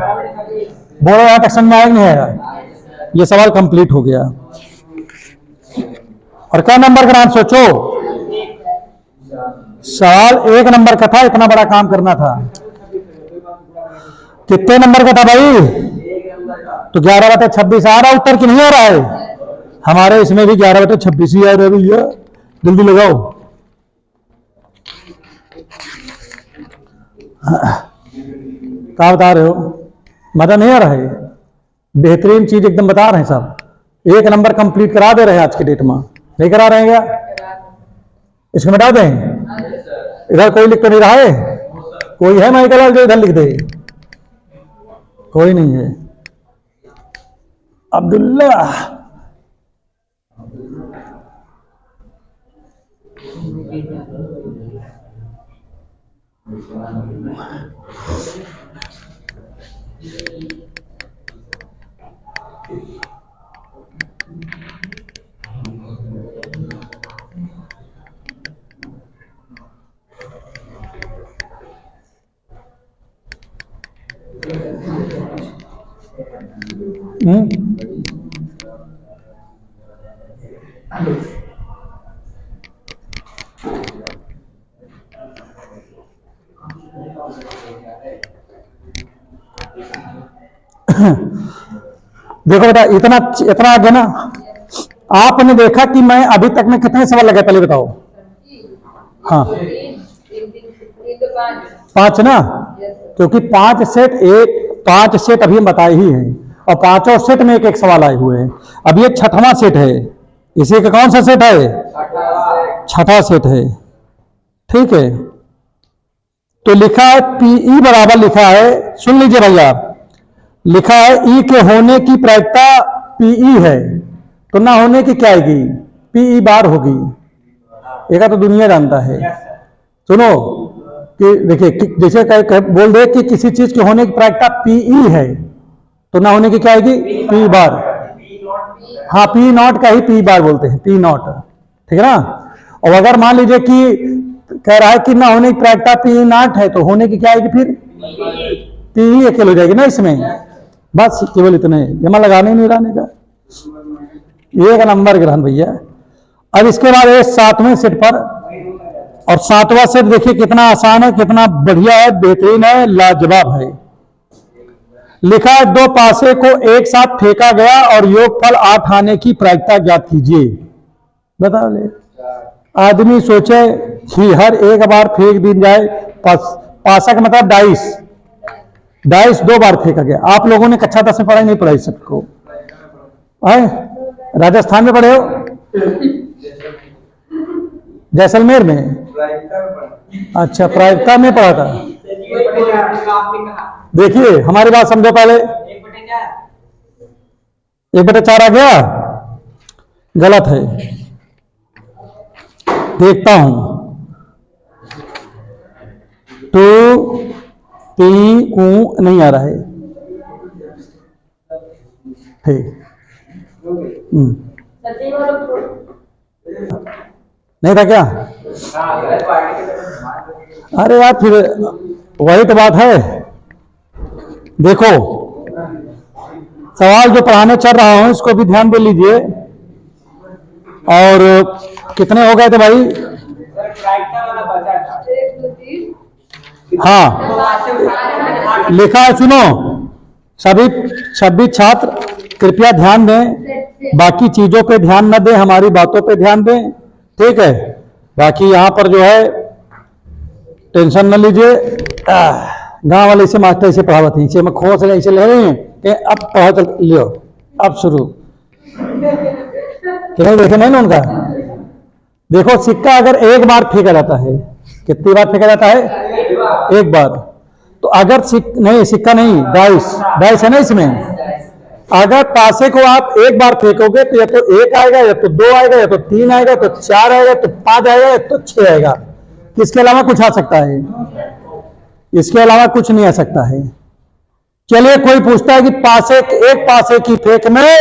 बोलो यहाँ तक समझ में आएगा नहीं आएगा? ये सवाल कंप्लीट हो गया। और क्या नंबर का नाम सोचो? सवाल 1 नंबर का था, इतना बड़ा काम करना था। कितने नंबर का था भाई? तो 11 बटे 26 आ रहा उत्तर कि नहीं आ रहा है? हमारे इसमें भी 11 बटे 26 ही आ रहा है भैया। जल्दी लगाओ। क्या बता रहे हो? मजा नहीं आ रहा है? बेहतरीन चीज एकदम बता रहे हैं सब। 1 नंबर कंप्लीट करा दे रहे हैं आज की डेट में। नहीं करा रहे हैं क्या? इसको मिटा दें। इधर कोई लिख तो नहीं रहा है? कोई है माइकल जो इधर लिख दे? कोई नहीं है। अब्दुल्ला देखो बेटा, इतना इतना आ गया ना। आपने देखा कि मैं अभी तक में कितने सवाल लगे पहले बताओ? हाँ 5 ना, क्योंकि 5 सेट अभी हम बताए ही हैं, और 5 सेट में एक सवाल आए हुए हैं। अब ये 6वां सेट है। इसी का कौन सा सेट है? 6वां सेट है। ठीक है। तो लिखा है पीई बराबर, लिखा है, सुन लीजिए भैया, लिखा है ई के होने की प्रायिकता पीई है, तो ना होने की क्या आएगी? पीई बार होगी। एक तो दुनिया जानता है। सुनो कि देखिए, जैसे बोल दे कि किसी चीज के होने की प्रायिकता पीई है, तो ना होने की क्या आएगी? पी बार। हाँ, पी नॉट का ही पी बार बोलते हैं, पी नॉट। ठीक है ना। और अगर मान लीजिए कि कह रहा है कि ना होने की प्रायिकता पी नॉट है, तो होने की क्या आएगी? फिर पी ही अकेले हो जाएगी ना इसमें। बस केवल इतने, जमा लगाने नहीं रहने का। 1 नंबर ग्रहण भैया। अब इसके बाद 7वें सेट पर, और 7वां सेट देखिए कितना आसान है, कितना बढ़िया है, बेहतरीन है, लाजवाब है। लिखा है 2 पासे को एक साथ फेंका गया और योगफल 8 आने की प्रायिकता ज्ञात कीजिए। बता ले। आदमी सोचे कि हर एक बार फेंक दी जाए। पासा का मतलब डाइस। डाइस 2 बार फेंका गया। आप लोगों ने कक्षा 10 में पढ़ाई नहीं पढ़ाई सबको? राजस्थान में पढ़े हो? जैसलमेर में? अच्छा, प्रायिकता में पढ़ा था। देखिए हमारी बात समझो पहले। 1/4 आ गया? गलत है। देखता हूं। 2 3 नहीं आ रहा है। ठीक। नहीं था क्या? अरे यार, फिर वही तो बात है। देखो, सवाल जो पढ़ाने चल रहा हूं इसको भी ध्यान दे लीजिए। और कितने हो गए थे भाई? हाँ, लिखा है, सुनो सभी छात्र कृपया ध्यान दें, बाकी चीजों पे ध्यान न दें, हमारी बातों पे ध्यान दें। ठीक है। बाकी यहाँ पर जो है टेंशन न लीजिए। गांव वाले से मास्टर इसे पढ़ावत है, इसे मैं खोस ऐसे ले रहे हैं कि अब पढ़ा चल लियो, अब शुरू। कि नहीं देखे नहीं ना उनका? देखो सिक्का अगर एक बार फेंका जाता है, कितनी बार फेंका जाता है? एक बार। तो अगर सिक्का नहीं, डाइस, डाइस है ना इसमें, अगर पासे को आप एक बार फेंकोगे तो या तो एक आएगा, या तो दो आएगा, या तो तीन आएगा, तो चार आएगा, तो पांच आएगा, या तो छह आएगा। इसके अलावा कुछ आ सकता है? इसके अलावा कुछ नहीं आ सकता है। चलिए कोई पूछता है कि एक पासे की फेंक में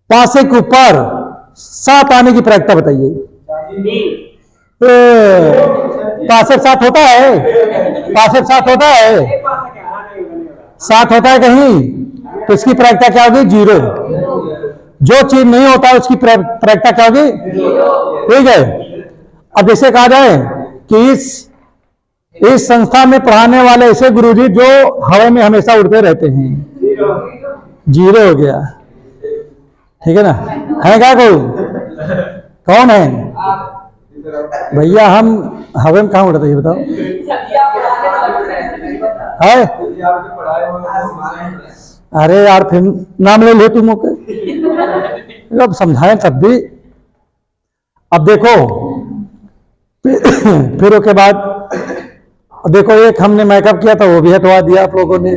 पासे के ऊपर 7 आने की प्रायिकता बताइए। पासे 7 होता है? पासे 7 होता है? 7 होता है कहीं? तो इसकी प्रायिकता क्या होगी? 0। जो चीज नहीं होता है उसकी प्रायिकता क्या होगी? ठीक है। अब जैसे कहा जाए कि इस संस्था में पढ़ाने वाले ऐसे गुरुजी जो हवा में हमेशा उड़ते रहते हैं, 0 हो गया। ठीक है ना? है क्या कोई? कौन है भैया? हम हवा में कहाँ उड़ते, ये बताओ। है? अरे यार फिर नाम ले लो तुम, अब समझाएं तब भी। अब देखो फिर उसके बाद देखो, एक हमने मेकअप किया था वो भी हटवा दिया आप लोगों ने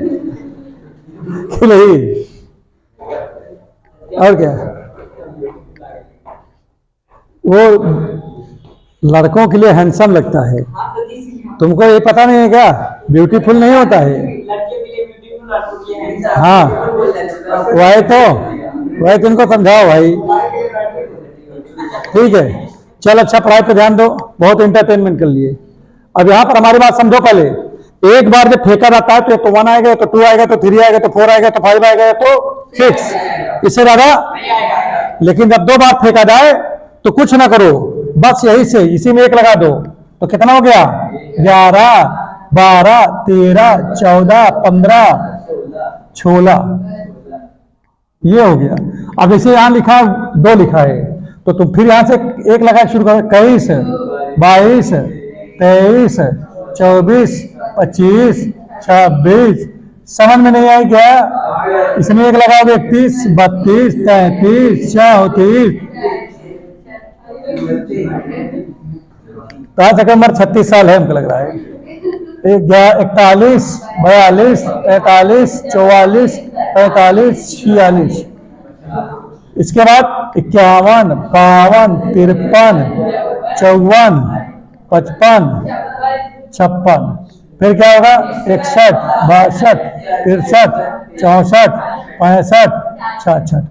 कि नहीं? और क्या, वो लड़कों के लिए हैंडसम लगता है, तुमको ये पता नहीं है क्या? ब्यूटीफुल नहीं होता है। हाँ वही तो इनको समझाओ भाई। ठीक है, चल अच्छा पढ़ाई पे ध्यान दो, बहुत एंटरटेनमेंट कर लिए। अब यहां पर हमारी बात समझो पहले। एक बार जब फेंका जाता है तो 1 आएगा, तो 2 आएगा, तो 3 आएगा, तो 4 आएगा, तो 5 आएगा, तो 6, इससे ज्यादा। लेकिन जब 2 बार फेंका जाए तो कुछ ना करो, बस यही से इसी में 1 लगा दो, तो कितना हो गया? 11, 12, 13, 14, 15, 16, ये हो गया। अब इसे यहां लिखा 2 लिखा है, तो तुम फिर यहां से 1 लगा शुरू करो। 21, 22, 23, 24, 25, 26, समझ में नहीं आई क्या? इसमें 1 लगाओगे 31, 32, 33, 34, तो आज उम्र 36 साल है हमको लग रहा है। 41, 42, 43, 44, 45, 46, इसके बाद 51, 52, 53, 54, 55, 56, फिर क्या होगा? 61, 62, 63, 64, 65, 66।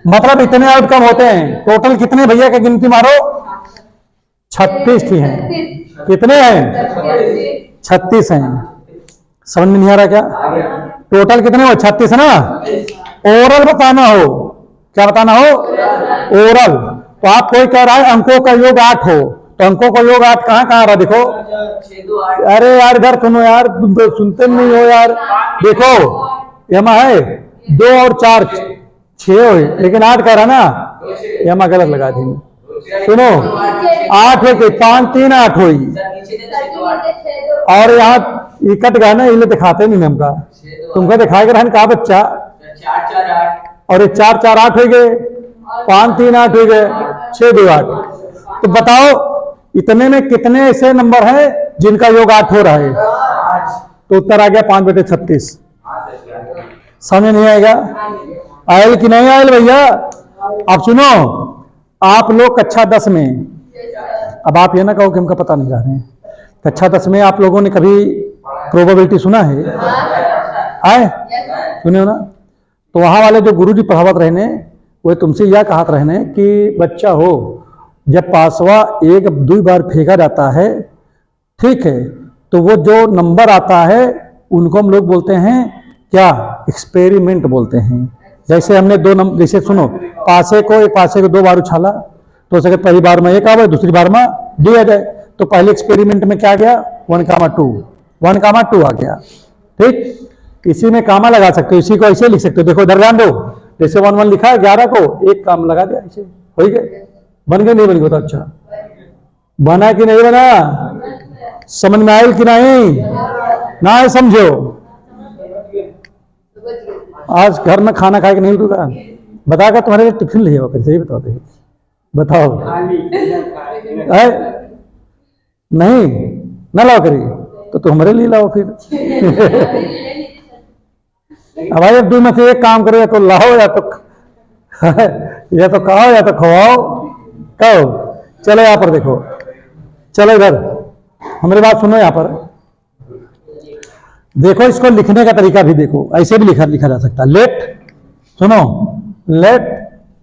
मतलब इतने आउटकम होते हैं। टोटल कितने भैया की गिनती मारो? 36 ही हैं। कितने हैं? 36 हैं। समझ में नहीं आ रहा क्या? टोटल कितने हो? 36 है ना? ओरल बताना हो, क्या बताना हो? ओरल। तो आप कोई कह रहा है अंकों का योग 8 हो, तो अंकों का योग 8 कहाँ कहाँ रहा? देखो, अरे यार इधर सुनो यार, तुम तो सुनते नहीं हो यार। देखो यमा है 2 और 4, 6 हो, लेकिन 8 कह रहा ना, यमा गलत लगा दी। सुनो 8 हो के 5, 3, 8 हो, और यहाँ ये कट गया ना, ये दिखाते नहीं हमका, तुमको दिखाएगा रहन कहा बच्चा। और ये 4, 4, 8 हो गए, 5, 3, 8 हो गए, 6, 2, 8। तो बताओ इतने में कितने ऐसे नंबर हैं जिनका योग 8 हो रहा है? तो उत्तर आ गया 5/36। समझ नहीं आएगा? आयल कि नहीं आयल भैया? अब सुनो, आप लोग कक्षा 10 में, अब आप ये ना कहो कि हमका पता नहीं रह रहे हैं, कक्षा 10 में आप लोगों ने कभी प्रोबेबिलिटी सुना है? आए सुने हो ना? तो वहां वाले जो गुरुजी पढ़ावत रहने, वो तुमसे यह कहत रहने कि बच्चा हो, जब पासवा 1-2 बार फेंका जाता है, ठीक है, तो वो जो नंबर आता है उनको हम लोग बोलते हैं क्या? एक्सपेरिमेंट बोलते हैं। जैसे हमने 2 नंबर, जैसे सुनो, पासे को 2 बार उछाला, तो सके पहली बार में 1 आवे, दूसरी बार में डी आ जाए, तो पहले एक्सपेरिमेंट में क्या आ गया? 1,2, 1,2 आ गया। ठीक, इसी में कामा लगा सकते हो, इसी को ऐसे लिख सकते हो। देखो इधर ध्यान दो, जैसे 1 1 लिखा है, 11 को 1 काम लगा दिया, ऐसे हो गए। बन गए नहीं बन गए? तो अच्छा बना कि नहीं बना? समझ में आयल कि नहीं? ना है समझो। आज घर में खाना खा के नहीं उठूंगा, बताकर तुम्हारे लिए टिफिन ले आओ, सही बताओ, देखिए बताओ। है? नहीं ना लाओ करी तो तुम्हारे लिए लाओ फिर। अब भाई अब 2 में से एक काम करो, या तो लाओ या तो या तो खाओ या तो खवाओ। कहो चलो यहां पर देखो, चलो इधर हमारी बात सुनो। यहां पर देखो, इसको लिखने का तरीका भी देखो, ऐसे भी लिखा जा सकता है। लेट, सुनो, let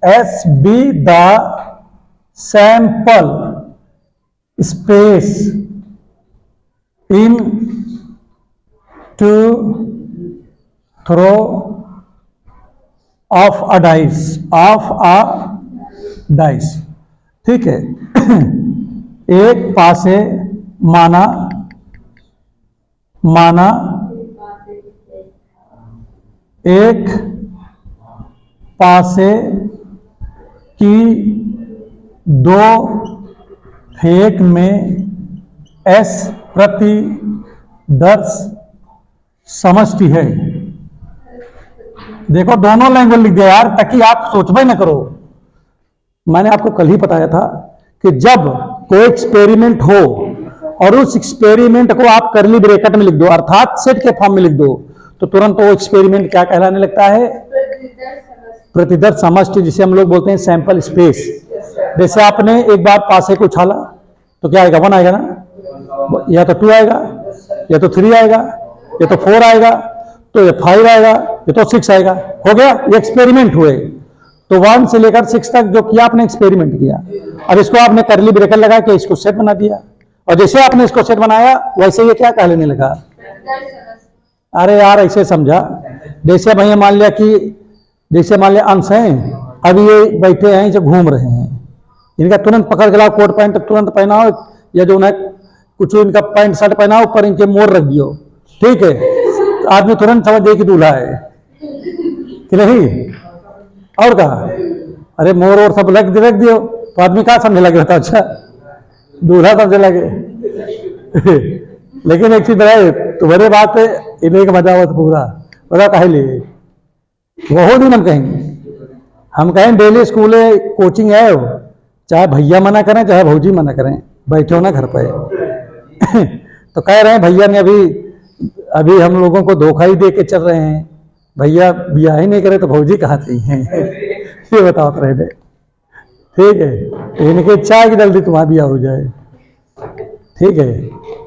S be the sample space in two throw of a dice. ठीक है। एक पासे माना एक पासे की 2 फेंक में एस प्रति 10 समष्टि है। देखो दोनों लैंग्वेज लिख दिया यार, ताकि आप सोचबे ना करो। मैंने आपको कल ही बताया था कि जब कोई एक्सपेरिमेंट हो और उस एक्सपेरिमेंट को आप करली ब्रैकेट में लिख दो, अर्थात सेट के फॉर्म में लिख दो, तो तुरंत वो एक्सपेरिमेंट क्या कहलाने लगता है? प्रतिदर्श समष्टि, जिसे हम लोग बोलते हैं सैंपल स्पेस। जैसे आपने एक बार पासे को उछाला तो क्या आएगा? 1 आएगा ना, या तो 2 आएगा, या तो 3 आएगा, या तो 4 आएगा, तो ये 5 आएगा, ये तो 6 आएगा। हो गया, ये एक्सपेरिमेंट हुए। तो 1 से लेकर 6 तक जो किया आपने, एक्सपेरिमेंट किया। अब इसको आपने करली ब्रैकेट लगा के इसको सेट बना दिया, और जैसे आपने इसको सेट बनाया वैसे ये क्या कहलाने लगा? अरे यार ऐसे समझा, जैसे भैया मान लिया कि जैसे मान लिया अंश हैं, अभी ये बैठे हैं, जो घूम रहे हैं, इनका तुरंत पकड़ के लाओ, कोट पैंट तुरंत पहनाओ, या जो है कुछ इनका पैंट शर्ट पहनाओ, ऊपर इनके मोर रख दियो। ठीक है, आदमी तुरंत समझ दे कि दूल्हा है कि नहीं। और कहा अरे मोर और सब रख दियो, तो आदमी क्या समझने लगे? था अच्छा दूल्हा समझने लगे। लेकिन एक चीज बताए, तुम्हारे बात पे इन्हें का मजा हुआ पूरा, बता कहे लिए वो दिन हम कहें डेली स्कूल है, कोचिंग है, वो चाहे भैया मना करें चाहे भौजी मना करें, बैठे हो ना घर पे। तो कह रहे हैं भैया ने अभी हम लोगों को धोखा ही दे के चल रहे हैं, भैया ब्याह ही नहीं करे तो भौजी कहाँ चाहिए? ये बताओ तो रहे। ठीक है, तो इनकी इच्छा है कि जल्दी तुम्हारा ब्याह हो जाए। ठीक है,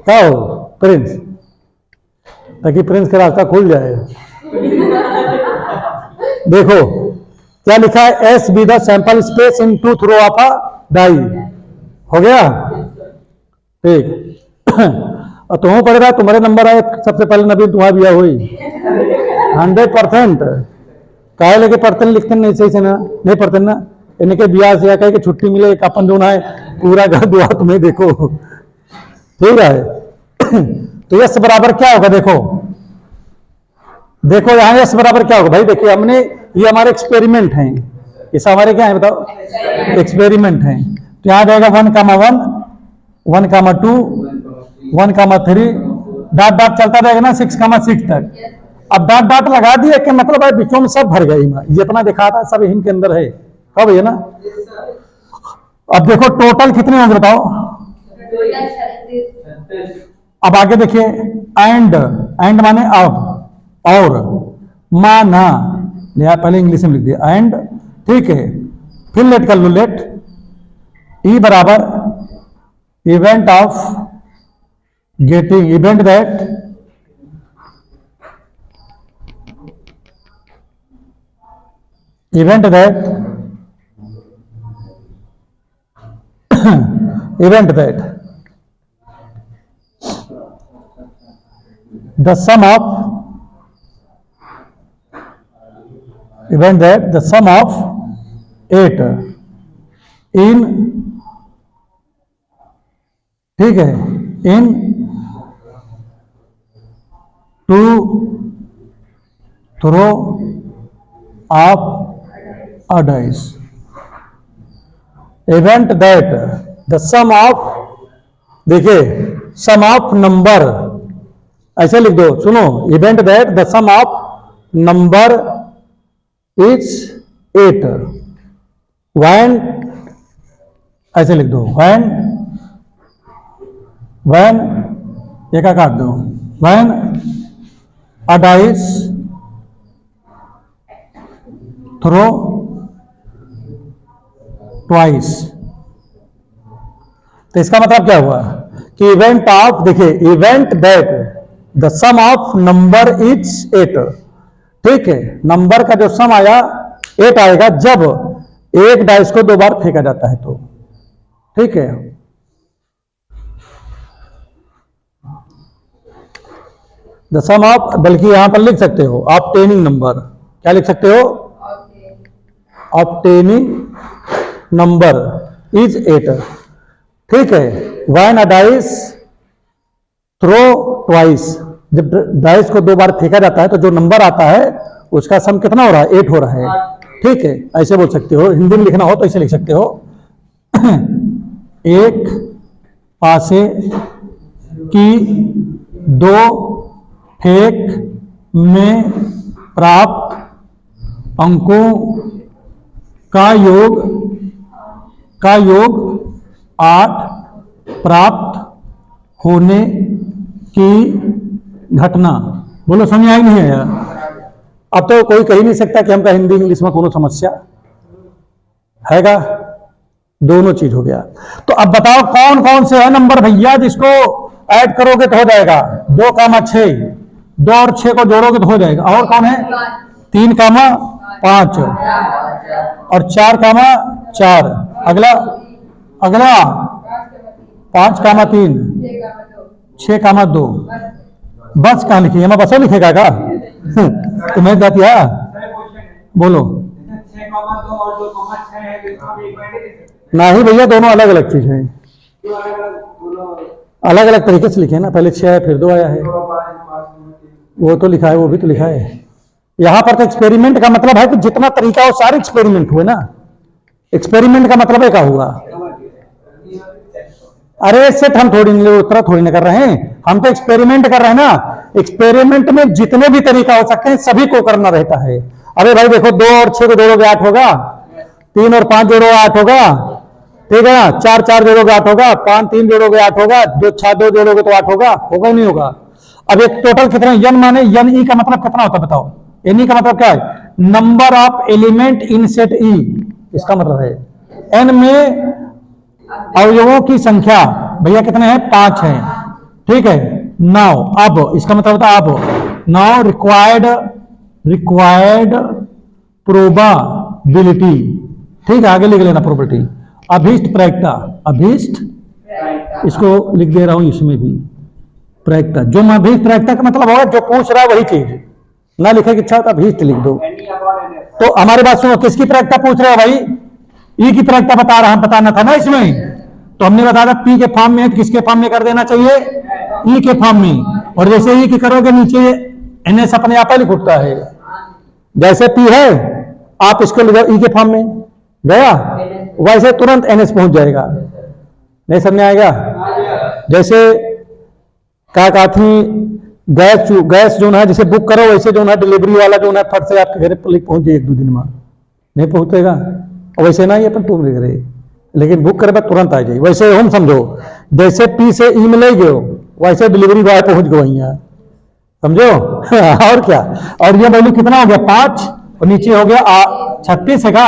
क्या हो प्रिंस, ताकि प्रिंस का रास्ता खुल जाए। देखो क्या लिखा है? S be the sample space in two throw of a die. हो गया? ठीक। और तुम्हें पढ़ रहा, तुम्हारे नंबर आए सबसे पहले, नबी तुम्हारी ब्याह हुई 100%। काहे लगे पढ़ते लिखते नहीं सही से ना, नहीं पढ़ते ना, इनके ब्याह से कहे कि छुट्टी मिले, एक अपन जो है पूरा घर दुआ तुम्हें देखो। ठीक है। तो यस बराबर क्या होगा? देखो यहां यस बराबर क्या होगा भाई? देखिए हमने, ये हमारे एक्सपेरिमेंट हैं, इस हमारे क्या है बताओ? एक्सपेरिमेंट हैं। तो यहां जाएगा 1,1, 1,2, 1,3, डॉट डॉट चलता रहेगा ना 6,6 तक। अब डॉट डॉट लगा दिए कि मतलब है बीचों में सब भर गई, जितना दिखा था सब इनके अंदर है। हाँ भैया ना। अब देखो टोटल कितने होंगे बताओ? अब आगे देखिए, एंड माने अब, और माना, पहले इंग्लिश में लिख दिया एंड। ठीक है, फिर लेट कर लो, लेट ई बराबर event of getting, event that the sum of the sum of 8 in, ठीक है, in 2 throw of a dice, event that the sum of, देखिए सम ऑफ नंबर ऐसे लिख दो, सुनो, event that the sum of number is 8 when, ऐसे लिख दो, when ये का काट दो, when a dice throw twice। तो इसका मतलब क्या हुआ कि इवेंट ऑफ, देखिए event that the sum of number is 8, ठीक है, नंबर का जो सम आया 8 आएगा जब एक डाइस को 2 बार फेंका जाता है तो, ठीक है। द सम ऑफ, बल्कि यहां पर लिख सकते हो ऑब्टेनिंग नंबर, क्या लिख सकते हो, ऑब्टेनिंग नंबर इज 8, ठीक है। When a dice throw twice, जब डाइस को 2 बार फेंका जाता है तो जो नंबर आता है उसका सम कितना हो रहा है, 8 हो रहा है, ठीक है। ऐसे बोल सकते हो, हिंदी में लिखना हो तो ऐसे लिख सकते हो एक पासे की 2 फेंक में प्राप्त अंकों का योग 8 प्राप्त होने की घटना। बोलो समझ आई नहीं आया? अब तो कोई कह ही नहीं सकता कि हमका हिंदी इंग्लिश में कोनो समस्या हैगा, दोनों चीज हो गया। तो अब बताओ कौन कौन से है नंबर भैया जिसको ऐड करोगे तो हो जाएगा, 2 कामा 6, 2 और 6 को जोड़ोगे तो हो जाएगा। और कौन है, 3 कामा 5 और 4 कामा 4, अगला 5 कामा 3, 6 कामा 2, बस कहाँ लिखी है, मैं बसो लिखेगा का तुम्हें जातिया, बोलो नहीं भैया, दोनों अलग अलग चीज है, अलग अलग तरीके से लिखे ना, पहले 6 है फिर 2 आया है, वो तो लिखा है, वो भी तो लिखा है। यहां पर तो एक्सपेरिमेंट का मतलब है कि जितना तरीका हो सारे एक्सपेरिमेंट हुए ना, एक्सपेरिमेंट का मतलब है क्या हुआ, अरे सेट हम उतना थोड़ी ना कर रहे हैं, हम तो एक्सपेरिमेंट कर रहे हैं ना। एक्सपेरिमेंट में जितने भी तरीका हो सकते हैं सभी को करना रहता है। अरे भाई देखो, 2 और 6 को जोड़ोगे 8 होगा, 3 और 5 जोड़ोगे 8 होगा, ठीक है ना, 4 4 जोड़ोगे 8 होगा, 5 3 जोड़ोगे 8 होगा, 2 जोड़ोगे तो 8 होगा, होगा नहीं होगा। अब एक टोटल कितना, यन माने यन ई का मतलब कितना होता है बताओ, एन ई का मतलब क्या है, number of element in set ई, इसका मतलब है एन में अवयवों की संख्या भैया कितने हैं, 5 है, ठीक है। नाउ अब इसका मतलब होता है अब, नाउ रिक्वायर्ड प्रोबेबिलिटी, ठीक है, आगे लिख लेना प्रोबेबिलिटी, अभीष्ट प्रायिकता, अभीष्ट इसको लिख दे रहा हूं इसमें भी, प्रायिकता, जो अभीष्ट प्रायिकता का मतलब होगा जो पूछ रहा है वही चीज, ना लिखे कि अच्छा अभीष्ट लिख दो। तो हमारी बात सुनो, किसकी प्रायिकता पूछ रहे हो भाई, ई की प्रायिकता बताना था ना इसमें, तो हमने बताया पी के फॉर्म में, किसके फॉर्म में कर देना चाहिए, ई के फॉर्म में, और जैसे ई की करोगे नीचे एनएस अपने आप ही उठता है, जैसे पी है आप इसको लिखो ई के फॉर्म में गया, वैसे तुरंत एनएस पहुंच जाएगा, नहीं समझ आएगा। जैसे क्या थी, गैस जो है जैसे बुक करो वैसे जो है डिलीवरी वाला जो है फट से आपके घर पर पहुंच जाए 1-2 दिन में, नहीं पहुंचेगा, और वैसे ना ये अपन तुम लिख रहे, लेकिन बुक करे तुरंत आ जाए। वैसे हम समझो जैसे पी से ई में ले गए वैसे डिलीवरी बॉय पहुंच गए यहाँ, समझो और क्या, और ये वैल्यू कितना हो गया 5 और नीचे हो गया 36 है का,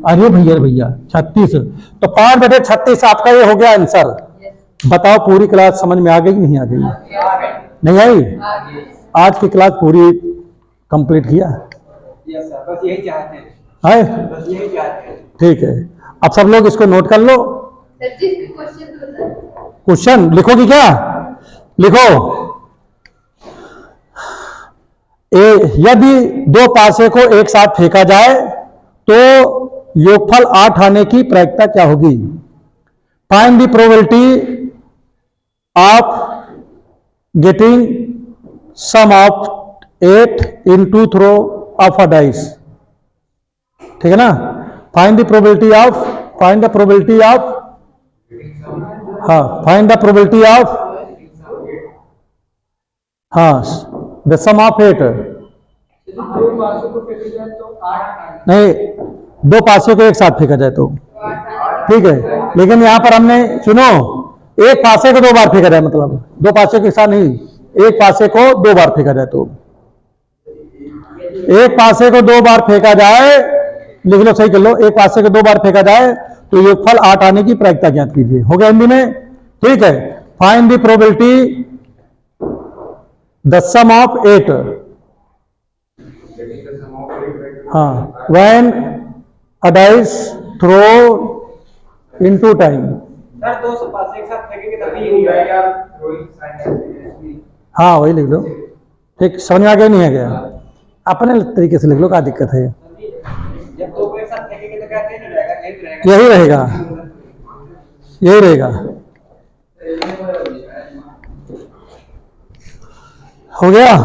अरे भैया 36, तो 5/36 आपका ये हो गया आंसर। बताओ पूरी क्लास समझ में आ गई नहीं आ गई, नहीं आई, आज की क्लास पूरी कंप्लीट किया बस यही चाहते हैं, है, बस यही चाहते हैं। ठीक है। अब सब लोग इसको नोट कर लो, क्वेश्चन लिखोगी क्या, लिखो, यदि 2 पासे को एक साथ फेंका जाए तो योगफल 8 आने की प्रायिकता क्या होगी, find the probability of getting sum of 8 in 2 throw of a dice, ठीक है ना, find the probability of, find the probability of, हाँ फाइंड द प्रोबेबिलिटी ऑफ, हाँ द सम ऑफ 8 दो पासों को फेंके जाए तो 8 नहीं, दो पासे को एक साथ फेंका जाए तो ठीक है, लेकिन यहाँ पर हमने सुनो, एक पासे को दो बार फेंका जाए, मतलब दो पासे के साथ नहीं, एक पासे को दो बार फेंका जाए तो, एक पासे को दो बार फेंका जाए, लिख लो, सही कर लो, एक पासे को दो बार फेंका जाए तो योगफल 8 आने की प्रायिकता ज्ञात कीजिए। हो गया हिंदी में, ठीक है। Find the probability the sum of 8, हाँ, when a dice throw into time. Sir दो पास एक साथ फेंकेंगे तभी यही आएगा। हाँ वही लिख लो, ठीक, समझ में आ गया नहीं आ गया, अपने तरीके से लिख लो, क्या दिक्कत है, जब दो को एक साथ फेंकेंगे तो क्या चेंज हो जाएगा? यही रहेगा। यही रहेगा, यही रहेगा। हो गया,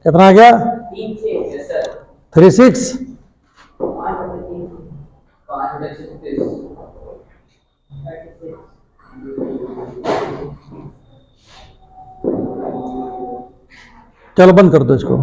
कितना आ गया? 36। चलो बंद कर दो इसको।